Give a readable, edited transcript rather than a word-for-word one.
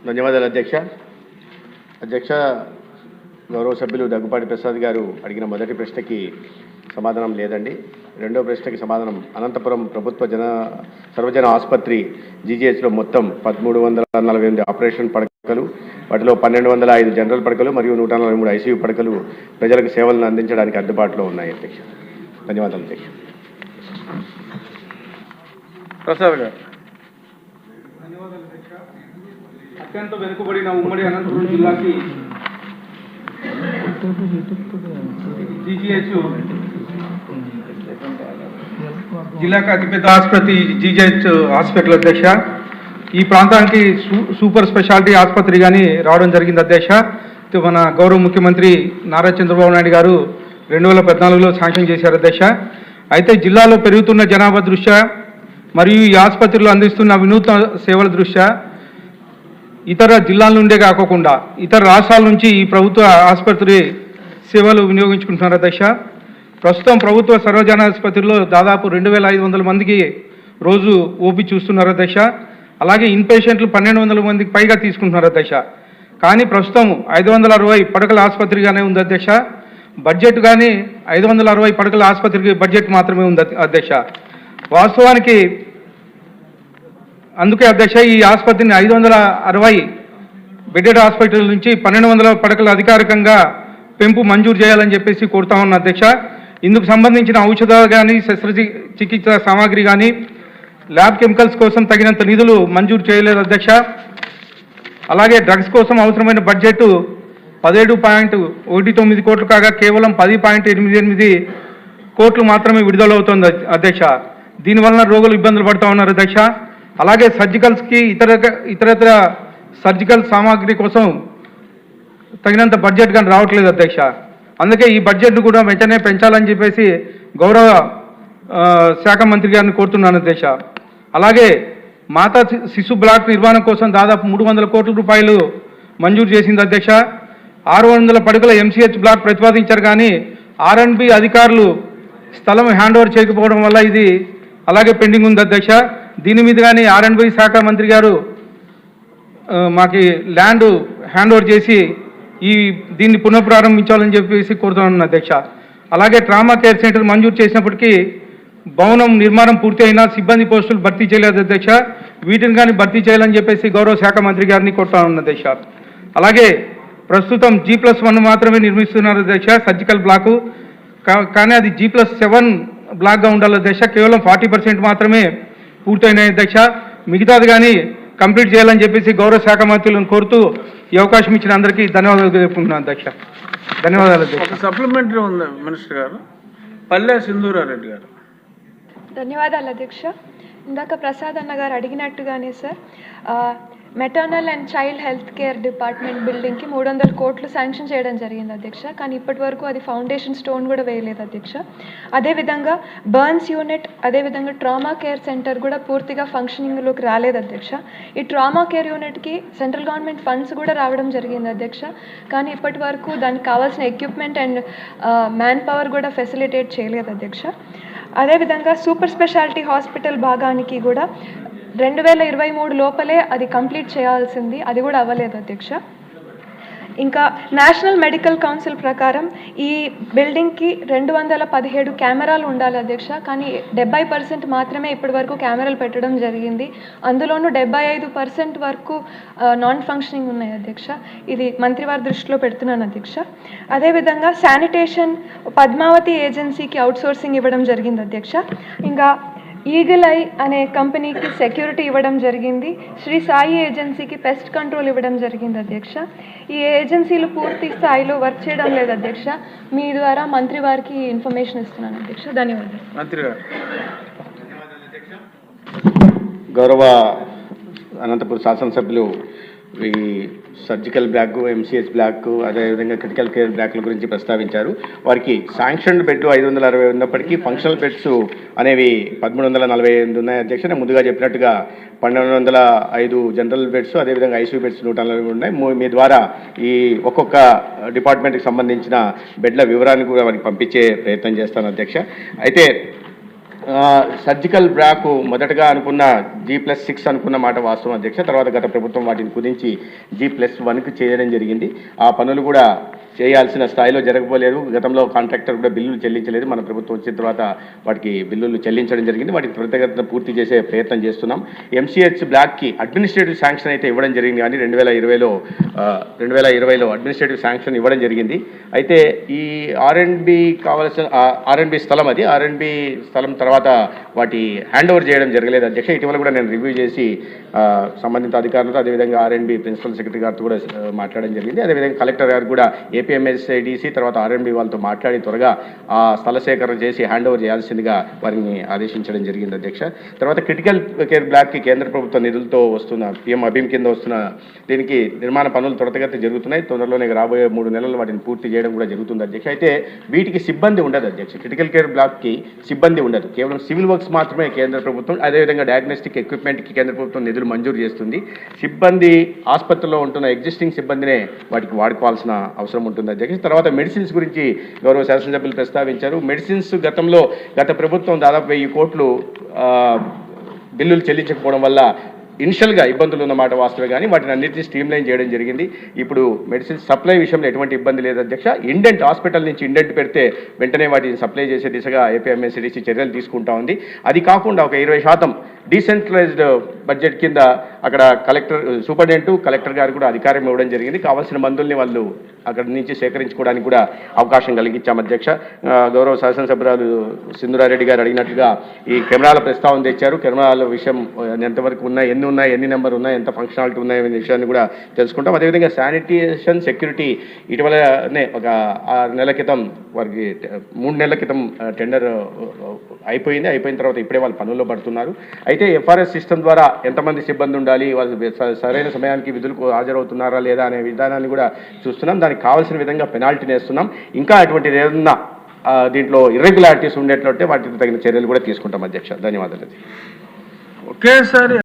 ధన్యవాదాలు అధ్యక్ష. అధ్యక్ష, గౌరవ సభ్యులు దగ్గుపాటి ప్రసాద్ గారు అడిగిన మొదటి ప్రశ్నకి సమాధానం లేదండి. రెండో ప్రశ్నకి సమాధానం, అనంతపురం ప్రభుత్వ సర్వజన ఆసుపత్రి జీజీహెచ్లో మొత్తం 1348 ఆపరేషన్ పడకలు, వాటిలో 1205 జనరల్ పడకలు మరియు 143 ఐసీయూ పడకలు ప్రజలకు సేవలను అందించడానికి అందుబాటులో ఉన్నాయి అధ్యక్ష. ధన్యవాదాలు అధ్యక్ష. ప్రసాద్ గారు. అత్యంత వెనుకబడిన ఉమ్మడి అనంతపురం జిల్లాకి జీజీహెచ్ జిల్లాకు అతిపెద్ద ఆసుపత్రి జీజీహెచ్ హాస్పిటల్ అధ్యక్ష. ఈ ప్రాంతానికి సూపర్ స్పెషాలిటీ ఆసుపత్రి కానీ రావడం జరిగింది అధ్యక్ష. మన గౌరవ ముఖ్యమంత్రి నారా చంద్రబాబు నాయుడు గారు 2014లో శాంక్షన్ చేశారు అధ్యక్ష. అయితే జిల్లాలో పెరుగుతున్న జనాభా దృష్ట్యా మరియు ఈ ఆసుపత్రిలో అందిస్తున్న వినూత్న సేవల దృష్ట్యా ఇతర జిల్లాల నుండే కాకుండా ఇతర రాష్ట్రాల నుంచి ఈ ప్రభుత్వ ఆసుపత్రి సేవలు వినియోగించుకుంటున్నారు అధ్యక్ష. ప్రస్తుతం ప్రభుత్వ సర్వజన ఆసుపత్రిలో దాదాపు 2500 మందికి రోజు ఓపీ చూస్తున్నారు అధ్యక్ష. అలాగే ఇన్ పేషెంట్లు 1200 మందికి పైగా తీసుకుంటున్నారు అధ్యక్ష. కానీ ప్రస్తుతం 560 పడకల ఆసుపత్రిగానే ఉంది అధ్యక్ష. బడ్జెట్ కానీ 560 పడకల ఆసుపత్రికి బడ్జెట్ మాత్రమే ఉంది అధ్యక్ష. వాస్తవానికి అందుకే అధ్యక్ష ఈ ఆసుపత్రిని 560 బెడెడ్ హాస్పిటల్ నుంచి 1200 పడకలు అధికారికంగా పెంపు మంజూరు చేయాలని చెప్పేసి కోరుతా ఉన్నా అధ్యక్ష. ఇందుకు సంబంధించిన ఔషధాలు కానీ శస్త్రచికిత్స సామాగ్రి కానీ ల్యాబ్ కెమికల్స్ కోసం తగినంత నిధులు మంజూరు చేయలేదు అధ్యక్ష. అలాగే డ్రగ్స్ కోసం అవసరమైన బడ్జెట్ 17.19 కోట్లు కాగా కేవలం 10.88 కోట్లు మాత్రమే విడుదలవుతోంది అధ్యక్ష. దీనివలన రోగులు ఇబ్బందులు పడుతూ ఉన్నారు అధ్యక్ష. అలాగే సర్జికల్స్కి ఇతరత్ర సర్జికల్ సామాగ్రి కోసం తగినంత బడ్జెట్ కానీ రావట్లేదు అధ్యక్ష. అందుకే ఈ బడ్జెట్ను కూడా వెంటనే పెంచాలని చెప్పేసి గౌరవ శాఖ మంత్రి గారిని కోరుతున్నాను అధ్యక్ష. అలాగే మాతా శిశు బ్లాక్ నిర్మాణం కోసం దాదాపు 300 కోట్ల రూపాయలు మంజూరు చేసింది అధ్యక్ష. 600 పడకల ఎంసీహెచ్ బ్లాక్ ప్రతిపాదించారు కానీ ఆర్ఎండ్బి అధికారులు స్థలం హ్యాండ్ ఓవర్ చేయకపోవడం వల్ల ఇది అలాగే పెండింగ్ ఉంది అధ్యక్ష. దీని మీద కానీ ఆర్ఎండ్బి శాఖ మంత్రి గారు మాకు ల్యాండ్ హ్యాండ్ ఓవర్ చేసి దీన్ని పునఃప్రారంభించాలని చెప్పేసి కోరుతున్నాను అధ్యక్ష. అలాగే ట్రామా కేర్ సెంటర్ మంజూరు చేసినప్పటికీ భవనం నిర్మాణం పూర్తి అయినా సిబ్బంది పోస్టులు భర్తీ చేయలేదు అధ్యక్ష. వీటిని కానీ భర్తీ చేయాలని చెప్పేసి గౌరవ శాఖ మంత్రి గారిని కోరుతాను అధ్యక్ష. అలాగే ప్రస్తుతం G+1 మాత్రమే నిర్మిస్తున్నారు అధ్యక్ష సర్జికల్ బ్లాకు. కానీ అది G+7 బ్లాక్గా ఉండాలి అధ్యక్ష. కేవలం 40% మాత్రమే పూర్తయినాయి అధ్యక్ష. మిగతాది కానీ కంప్లీట్ చేయాలని చెప్పేసి గౌరవ శాఖ మంత్రులను కోరుతూ ఈ అవకాశం ఇచ్చిన అందరికీ ధన్యవాదాలు తెలుపుకుంటున్నాను అధ్యక్ష. ధన్యవాదాలు అధ్యక్ష. సప్లిమెంటరీ ఉంది మినిస్టర్ గారు. పల్లె సింధూరారెడ్డి గారు. ధన్యవాదాలు అధ్యక్ష. ఇందాక ప్రసాద్ అన్న గారు అడిగినట్టుగానే sir maternal and child health care department బిల్డింగ్కి 300 కోట్లు శాంక్షన్ చేయడం జరిగింది అధ్యక్ష. కానీ ఇప్పటి వరకు అది ఫౌండేషన్ స్టోన్ కూడా వేయలేదు అధ్యక్ష. అదేవిధంగా బర్న్స్ యూనిట్, అదేవిధంగా ట్రామా కేర్ సెంటర్ కూడా పూర్తిగా ఫంక్షనింగ్లోకి రాలేదు అధ్యక్ష. ఈ ట్రామా కేర్ యూనిట్కి సెంట్రల్ గవర్నమెంట్ ఫండ్స్ కూడా రావడం జరిగింది అధ్యక్ష. కానీ ఇప్పటి వరకు దానికి కావాల్సిన ఎక్విప్మెంట్ అండ్ మ్యాన్ పవర్ కూడా ఫెసిలిటేట్ చేయలేదు అధ్యక్ష. అదేవిధంగా సూపర్ స్పెషాలిటీ హాస్పిటల్ భాగానికి కూడా 2023 లోపలే అది కంప్లీట్ చేయాల్సింది, అది కూడా అవ్వలేదు అధ్యక్ష. ఇంకా నేషనల్ మెడికల్ కౌన్సిల్ ప్రకారం ఈ బిల్డింగ్కి 217 కెమెరాలు ఉండాలి అధ్యక్ష. కానీ 70% మాత్రమే ఇప్పటి వరకు కెమెరాలు పెట్టడం జరిగింది. అందులోనూ 75% వరకు నాన్ ఫంక్షనింగ్ ఉన్నాయి అధ్యక్ష. ఇది మంత్రివారి దృష్టిలో పెడుతున్నాను అధ్యక్ష. అదేవిధంగా శానిటేషన్ పద్మావతి ఏజెన్సీకి అవుట్సోర్సింగ్ ఇవ్వడం జరిగింది అధ్యక్ష. ఇంకా ఈగిల్ ఐ అనే కంపెనీకి సెక్యూరిటీ ఇవ్వడం జరిగింది. శ్రీ సాయి ఏజెన్సీకి పెస్ట్ కంట్రోల్ ఇవ్వడం జరిగింది అధ్యక్ష. ఈ ఏజెన్సీలు పూర్తి స్థాయిలో వర్క్ చేయడం లేదు అధ్యక్ష. మీ ద్వారా మంత్రి వారికి ఇన్ఫర్మేషన్ ఇస్తున్నాను అధ్యక్ష. ధన్యవాదాలు. మంత్రి గారు. గౌరవ అనంతపురం శాసనసభ్యులు ఈ సర్జికల్ బ్లాక్, ఎంసీహెచ్ బ్లాక్, అదేవిధంగా క్రిటికల్ కేర్ బ్లాక్ల గురించి ప్రస్తావించారు. వారికి శాంక్షన్ బెడ్ 560 ఉన్నప్పటికీ ఫంక్షనల్ బెడ్స్ అనేవి 1348 ఉన్నాయి అధ్యక్ష. నేను ముందుగా చెప్పినట్టుగా 1205 జనరల్ బెడ్స్, అదేవిధంగా ఐసీయూ బెడ్స్ 140 ఉన్నాయి. మీ ద్వారా ఈ ఒక్కొక్క డిపార్ట్మెంట్కి సంబంధించిన బెడ్ల వివరాన్ని కూడా వారికి పంపించే ప్రయత్నం చేస్తాను అధ్యక్ష. అయితే సర్జికల్ బ్లాక్ మొదటగా అనుకున్న G+6 అనుకున్న మాట వాస్తవం అధ్యక్ష. తర్వాత గత ప్రభుత్వం వాటిని కుదించి G+1కి చేయడం జరిగింది. ఆ పనులు కూడా చేయాల్సిన స్థాయిలో జరగకపోలేదు. గతంలో కాంట్రాక్టర్ కూడా బిల్లులు చెల్లించలేదు. మన ప్రభుత్వం వచ్చిన తర్వాత వాటికి బిల్లులు చెల్లించడం జరిగింది. వాటికి త్వరితగతిన పూర్తి చేసే ప్రయత్నం చేస్తున్నాం. MCH బ్లాక్కి అడ్మినిస్ట్రేటివ్ శాంక్షన్ అయితే ఇవ్వడం జరిగింది, కానీ 2020లో అడ్మినిస్ట్రేటివ్ శాంక్షన్ ఇవ్వడం జరిగింది. అయితే ఈ R&B కావాల్సిన R&B స్థలం, అది R&B స్థలం తర్వాత వాటి హ్యాండ్ ఓవర్ చేయడం జరగలేదు అధ్యక్ష. ఇటీవల కూడా నేను రివ్యూ చేసి సంబంధిత అధికారులతో, అదేవిధంగా R&B ప్రిన్సిపల్ సెక్రటరీ గారితో కూడా మాట్లాడడం జరిగింది. అదేవిధంగా కలెక్టర్ గారు కూడా APMSIDC తర్వాత R&B వాళ్ళతో మాట్లాడి త్వరగా ఆ స్థల సేకరణ చేసి హ్యాండ్ ఓవర్ చేయాల్సిందిగా వారిని ఆదేశించడం జరిగింది అధ్యక్ష. తర్వాత క్రిటికల్ కేర్ బ్లాక్కి కేంద్ర ప్రభుత్వ నిధులతో వస్తున్న PM అభిమ్ కింద వస్తున్న దీనికి నిర్మాణ పనులు త్వరితగతి జరుగుతున్నాయి. తొందరలోనే రాబోయే 3 నెలలు వాటిని పూర్తి చేయడం కూడా జరుగుతుంది అధ్యక్ష. అయితే వీటికి సిబ్బంది ఉండదు అధ్యక్ష. క్రిటికల్ కేర్ బ్లాక్కి సిబ్బంది ఉండదు, కేవలం సివిల్ వర్క్స్ మాత్రమే కేంద్ర ప్రభుత్వం, అదేవిధంగా డయాగ్నోస్టిక్ ఎక్విప్మెంట్కి కేంద్ర ప్రభుత్వం నిధులు మంజూరు చేస్తుంది. సిబ్బంది ఆసుపత్రిలో ఉంటున్న ఎగ్జిస్టింగ్ సిబ్బందినే వాటికి వాడుకోవాల్సిన అవసరం ఉంటుంది అధ్యక్ష. తర్వాత మెడిసిన్స్ గురించి గౌరవ శాసనసభ్యులు ప్రస్తావించారు. మెడిసిన్స్ గత ప్రభుత్వం దాదాపు 1000 కోట్లు బిల్లులు చెల్లించకపోవడం వల్ల ఇనిషియల్గా ఇబ్బందులు ఉన్నమాట వాస్తవే, కానీ వాటిని అన్నింటినీ స్ట్రీమ్లైన్ చేయడం జరిగింది. ఇప్పుడు మెడిసిన్ సప్లై విషయంలో ఎటువంటి ఇబ్బంది లేదు అధ్యక్ష. ఇండెంట్ హాస్పిటల్ నుంచి ఇండెంట్ పెడితే వెంటనే వాటిని సప్లై చేసే దిశగా APMSIDC చర్యలు తీసుకుంటా ఉంది. అది కాకుండా ఒక 20% డీసెంట్రలైజ్డ్ బడ్జెట్ కింద అక్కడ సూపరింటెండెంట్ కలెక్టర్ గారు కూడా అధికారం ఇవ్వడం జరిగింది. కావాల్సిన మందుల్ని వాళ్ళు అక్కడి నుంచి సేకరించుకోవడానికి కూడా అవకాశం కలిగించాం అధ్యక్ష. గౌరవ శాసనసభ్యురాలు సింధూరారెడ్డి గారు అడిగినట్టుగా ఈ కెమెరాల ప్రస్తావన తెచ్చారు. కెమెరాల విషయం ఎంతవరకు ఉన్నాయి, ఎన్ని నెంబర్ ఉన్నాయి, ఎంత ఫంక్షనాలిటీ ఉన్నాయి అనే విషయాన్ని కూడా తెలుసుకుంటాం. అదేవిధంగా శానిటేషన్ సెక్యూరిటీ ఇటీవలనే ఒక 6 నెలల క్రితం వారికి 3 నెలల క్రితం టెండర్ అయిపోయిన తర్వాత ఇప్పుడే వాళ్ళు పనుల్లో పడుతున్నారు. అయితే FRS సిస్టమ్ ద్వారా ఎంతమంది సిబ్బంది ఉండాలి, వాళ్ళు సరైన సమయానికి విధులకు హాజరవుతున్నారా లేదా అనే విధానాన్ని కూడా చూస్తున్నాం. దానికి కావాల్సిన విధంగా పెనాల్టీని వేస్తున్నాం. ఇంకా అటువంటిది ఏదన్నా దీంట్లో ఇర్రెగ్యులారిటీస్ ఉండేట్లంటే వాటికి తగిన చర్యలు కూడా తీసుకుంటాం అధ్యక్ష. ధన్యవాదాలు. ఒకేసారి